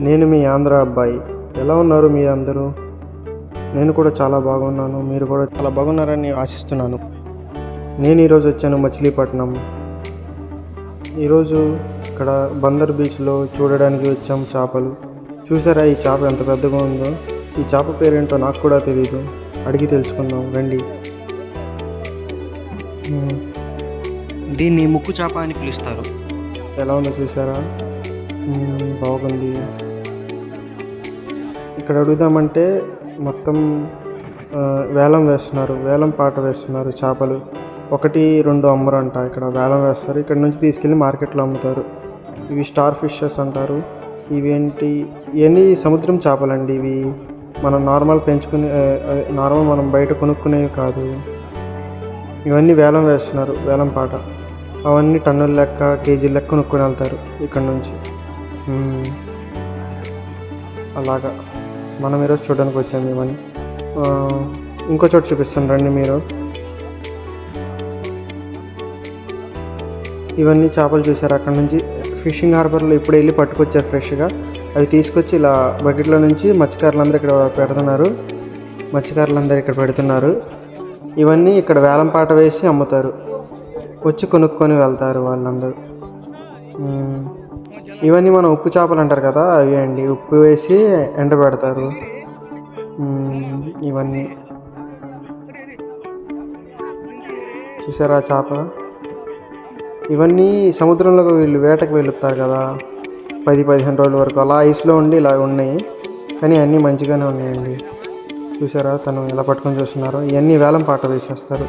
నేను మీ ఆంధ్ర అబ్బాయి. ఎలా ఉన్నారు మీరందరూ? నేను కూడా చాలా బాగున్నాను. మీరు కూడా చాలా బాగున్నారని ఆశిస్తున్నాను. నేను ఈరోజు వచ్చాను మచిలీపట్నం. ఈరోజు ఇక్కడ బందర్ బీచ్లో చూడడానికి వచ్చాం చేపలు. చూసారా ఈ చేప ఎంత పెద్దగా ఉందో? ఈ చేప పేరేంటో నాకు కూడా తెలీదు. అడిగి తెలుసుకుందాం రండి. దీన్ని ముక్కు చేప అని పిలుస్తారు. ఎలా ఉందో చూసారా? బాగుంది. ఇక్కడ అడుగుదామంటే మొత్తం వేలం వేస్తున్నారు, వేలం పాట వేస్తున్నారు. చేపలు 1-2 అమ్మరంట. ఇక్కడ వేలం వేస్తారు. ఇక్కడ నుంచి తీసుకెళ్ళి మార్కెట్లో అమ్ముతారు. ఇవి స్టార్ ఫిషెస్ అంటారు. ఇవేంటి? ఇవన్నీ సముద్రం చేపలండి. ఇవి మనం నార్మల్ పెంచుకునే నార్మల్ మనం బయట కొనుక్కునేవి కాదు. ఇవన్నీ వేలం వేస్తున్నారు, వేలం పాట. అవన్నీ టన్నుల లెక్క, కేజీల లెక్క కొనుక్కొని వెళ్తారు ఇక్కడ నుంచి. అలాగా మనం ఈరోజు చూడడానికి వచ్చాము ఇవన్నీ. ఇంకో చోటు చూపిస్తాను రండి మీరు. ఇవన్నీ చేపలు చూసారు. అక్కడ నుంచి ఫిషింగ్ హార్బర్లో ఇప్పుడు వెళ్ళి పట్టుకొచ్చారు ఫ్రెష్గా. అవి తీసుకొచ్చి ఇలా బకెట్లో నుంచి మత్స్యకారులందరూ ఇక్కడ పెడుతున్నారు. మత్స్యకారులందరూ ఇక్కడ పెడుతున్నారు. ఇవన్నీ ఇక్కడ వేలం పాట వేసి అమ్ముతారు. వచ్చి కొనుక్కొని వెళ్తారు వాళ్ళందరూ. ఇవన్నీ మనం ఉప్పు చేపలు అంటారు కదా, అవి అండి. ఉప్పు వేసి ఎండబెడతారు. ఇవన్నీ చూసారా చేప? ఇవన్నీ సముద్రంలోకి వీళ్ళు వేటకు వెళ్తారు కదా, 10-15 రోజుల వరకు అలా ఐస్లో ఉండి ఇలా ఉన్నాయి. కానీ అన్నీ మంచిగానే ఉన్నాయండి. చూసారా తను ఎలా పట్టుకొని చూస్తున్నారు? ఇవన్నీ వేలం పాట వేసేస్తారు.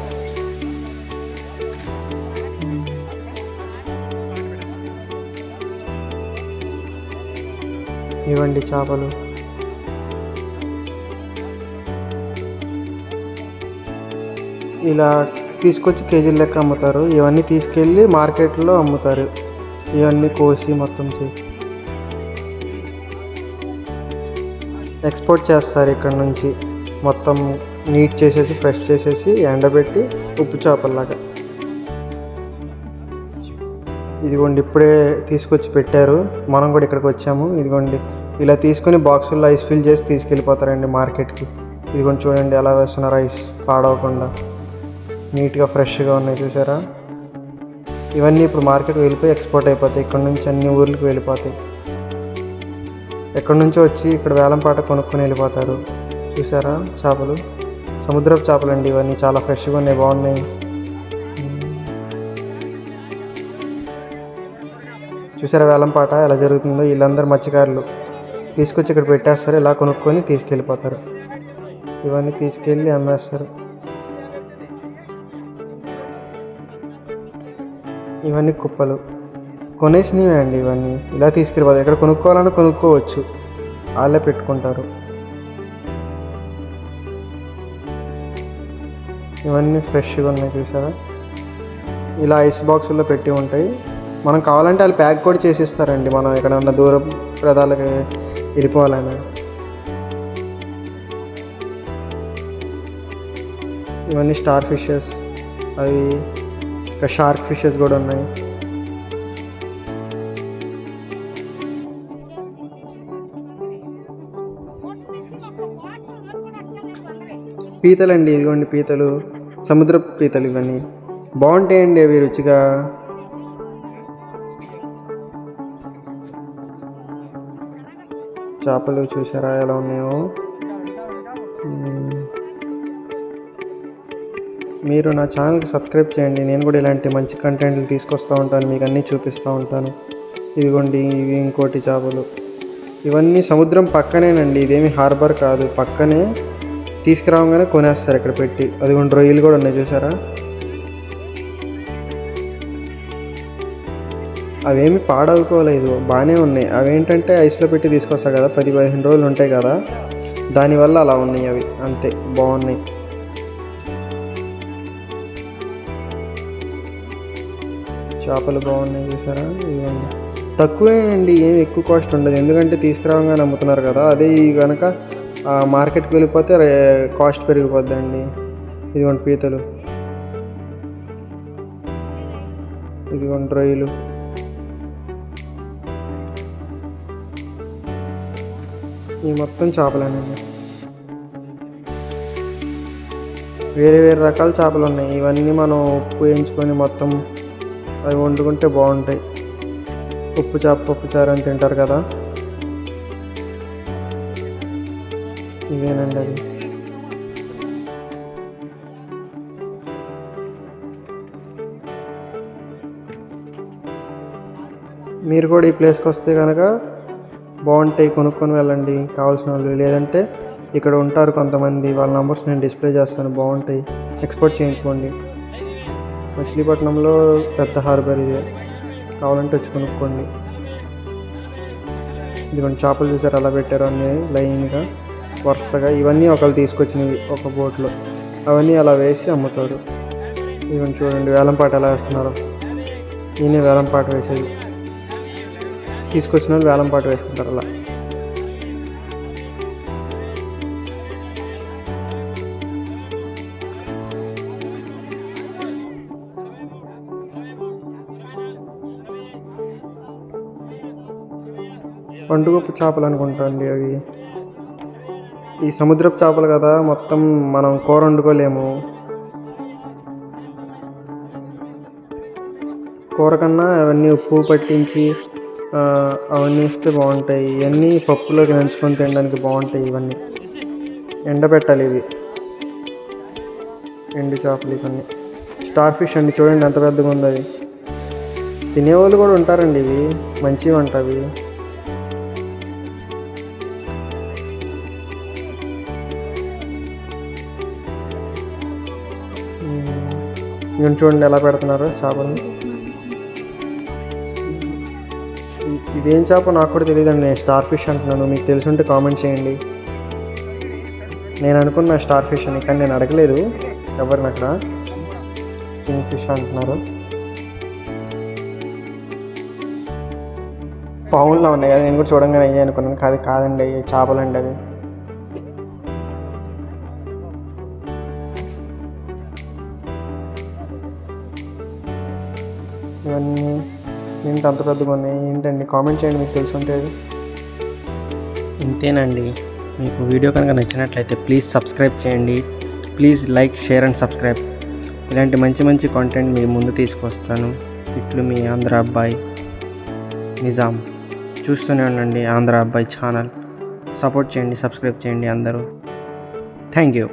ఇవ్వండి చేపలు. ఇలా తీసుకొచ్చి కేజీల లెక్క అమ్ముతారు. ఇవన్నీ తీసుకెళ్ళి మార్కెట్లో అమ్ముతారు. ఇవన్నీ కోసి మొత్తం చేసి ఎక్స్పోర్ట్ చేస్తారు. ఇక్కడ నుంచి మొత్తం నీట్ చేసేసి ఫ్రెష్ చేసేసి ఎండబెట్టి ఉప్పు చేపల్లాగా. ఇదిగోండి ఇప్పుడే తీసుకొచ్చి పెట్టారు. మనం కూడా ఇక్కడికి వచ్చాము. ఇదిగోండి ఇలా తీసుకొని బాక్సుల్లో ఐస్ ఫిల్ చేసి తీసుకెళ్ళిపోతారండి మార్కెట్కి. ఇదిగోండి చూడండి ఎలా వేస్తున్నారు, ఐస్ పాడవకుండా నీట్గా ఫ్రెష్గా ఉన్నాయి. చూసారా? ఇవన్నీ ఇప్పుడు మార్కెట్కి వెళ్ళిపోయి ఎక్స్పోర్ట్ అయిపోతాయి. ఇక్కడ నుంచి అన్ని ఊర్లకు వెళ్ళిపోతాయి. ఎక్కడి నుంచో వచ్చి ఇక్కడ వేలం పాట కొనుక్కొని వెళ్ళిపోతారు. చూసారా చేపలు? సముద్రపు చేపలు అండి ఇవన్నీ. చాలా ఫ్రెష్గా ఉన్నాయి, బాగున్నాయి. చూసారా వేలం పాట ఎలా జరుగుతుందో? వీళ్ళందరూ మత్స్యకారులు తీసుకొచ్చి ఇక్కడ పెట్టేస్తారు. ఇలా కొనుక్కొని తీసుకెళ్ళిపోతారు. ఇవన్నీ తీసుకెళ్ళి అమ్మేస్తారు. ఇవన్నీ కుప్పలు కొనేసినవే అండి. ఇవన్నీ ఇలా తీసుకెళ్ళిపోతారు. ఇక్కడ కొనుక్కోవాలన్నా కొనుక్కోవచ్చు, వాళ్ళే పెట్టుకుంటారు. ఇవన్నీ ఫ్రెష్గా ఉన్నాయి. చూసారా? ఇలా ఐస్ బాక్సుల్లో పెట్టి ఉంటాయి. మనం కావాలంటే వాళ్ళు ప్యాక్ కూడా చేసిస్తారండి, మనం ఎక్కడన్నా దూరం ప్రదేశాలకు వెళ్ళిపోవాలని. ఇవన్నీ స్టార్ ఫిషెస్. అవి ఇంకా షార్క్ ఫిషెస్ కూడా ఉన్నాయి. పీతలు అండి. ఇదిగోండి పీతలు, సముద్రపు పీతలు. ఇవన్నీ బాగుంటాయండి, అవి రుచిగా. చేపలు చూసారా ఎలా ఉన్నాయో? మీరు నా ఛానల్కి సబ్స్క్రైబ్ చేయండి. నేను కూడా ఇలాంటి మంచి కంటెంట్లు తీసుకొస్తూ ఉంటాను, మీకు అన్నీ చూపిస్తూ ఉంటాను. ఇదిగోండి ఇవి ఇంకోటి చేపలు. ఇవన్నీ సముద్రం పక్కనేనండి, ఇదేమి హార్బర్ కాదు, పక్కనే. తీసుకురావగానే కొనేస్తారు ఇక్కడ పెట్టి. అదిగోండి రొయ్యలు కూడా ఉన్నాయి. చూసారా? అవేమి పాడవుకోలేదు, బాగానే ఉన్నాయి. అవేంటంటే ఐస్లో పెట్టి తీసుకొస్తారు కదా, 10-15 రోజులు ఉంటాయి కదా, దానివల్ల అలా ఉన్నాయి అవి. అంతే, బాగున్నాయి. చేపలు బాగున్నాయి. చూసారా? ఇవ్వండి తక్కువేనండి, ఏం ఎక్కువ కాస్ట్ ఉండదు. ఎందుకంటే తీసుకురావగానే అమ్ముతున్నారు కదా. అదే కనుక మార్కెట్కి వెళ్ళిపోతే కాస్ట్ పెరిగిపోద్దండి. ఇదిగోండి పీతలు, ఇదిగోండి రొయ్యలు. ఈ మొత్తం చేపలేనండి. వేరే వేరే రకాల చేపలు ఉన్నాయి. ఇవన్నీ మనం ఉప్పు వేయించుకొని మొత్తం అవి వండుకుంటే బాగుంటాయి. ఉప్పు చేప పప్పు చారు అని తింటారు కదా, ఇవేనండి అవి. మీరు కూడా ఈ ప్లేస్కి వస్తే కనుక బాగుంటాయి, కొనుక్కొని వెళ్ళండి కావాల్సిన వాళ్ళు. లేదంటే ఇక్కడ ఉంటారు కొంతమంది, వాళ్ళ నెంబర్స్ నేను డిస్ప్లే చేస్తాను, బాగుంటాయి, ఎక్స్పోర్ట్ చేయించుకోండి. మచిలీపట్నంలో పెద్ద హార్బర్ ఇదే, కావాలంటే వచ్చి కొనుక్కోండి. ఇదిగోండి చేపలు చూసారు ఎలా పెట్టారు అన్నీ లైన్గా వరుసగా. ఇవన్నీ ఒకళ్ళు తీసుకొచ్చినవి ఒక బోట్లో, అవన్నీ అలా వేసి అమ్ముతారు. ఇదిగోండి చూడండి వేలంపాట ఎలా వేస్తున్నారు. ఈయనే వేలంపాట వేసేది, తీసుకొచ్చిన వాళ్ళు వేలంపాట వేసుకుంటారు అలా. పండుగప్పు చేపలు అనుకుంటా అండి అవి. ఈ సముద్రపు చేపలు కదా, మొత్తం మనం కూర వండుకోలేము. కూర కన్నా అవన్నీ ఉప్పు పట్టించి అవన్నీ ఇస్తే బాగుంటాయి. ఇవన్నీ పప్పులోకి నంచుకొని తినడానికి బాగుంటాయి. ఇవన్నీ ఎండబెట్టాలి. ఇవి ఎండు చేపలు ఇవన్నీ. స్టార్ ఫిష్ అండి, చూడండి ఎంత పెద్దగా ఉంది అది. తినేవాళ్ళు కూడా ఉంటారండి, ఇవి మంచివి అంట అవి. ఇవి చూడండి ఎలా పెడుతున్నారు చేపల్ని. ఇదేం చేప నాకు కూడా తెలియదండి, నేను స్టార్ ఫిష్ అంటున్నాను. మీకు తెలిసి ఉంటే కామెంట్ చేయండి. నేను అనుకున్నా స్టార్ ఫిష్ అని, కానీ నేను అడగలేదు ఎవరిని అక్కడ. కింగ్ ఫిష్ అంటున్నారు. పావుల్లో ఉన్నాయి కదా, నేను కూడా చూడంగానే అయ్యాయి అనుకున్నాను. కాదు కాదండి, అయ్యి చేపలండి అవి. ఇవన్నీ ఏంటి అంత పెద్దగా ఉన్నాయి ఏంటండి, కామెంట్ చేయండి మీకు తెలిసి ఉంటే. ఇంతేనండి. మీకు వీడియో కనుక నచ్చినట్లయితే ప్లీజ్ సబ్స్క్రైబ్ చేయండి. Please like, share and subscribe. ఇలాంటి మంచి మంచి కాంటెంట్ మీ ముందు తీసుకొస్తాను. ఇట్లు మీ ఆంధ్ర అబ్బాయి నిజాం. చూస్తూనే ఉండండి ఆంధ్ర అబ్బాయి ఛానల్. సపోర్ట్ చేయండి, సబ్స్క్రైబ్ చేయండి అందరూ. Thank you.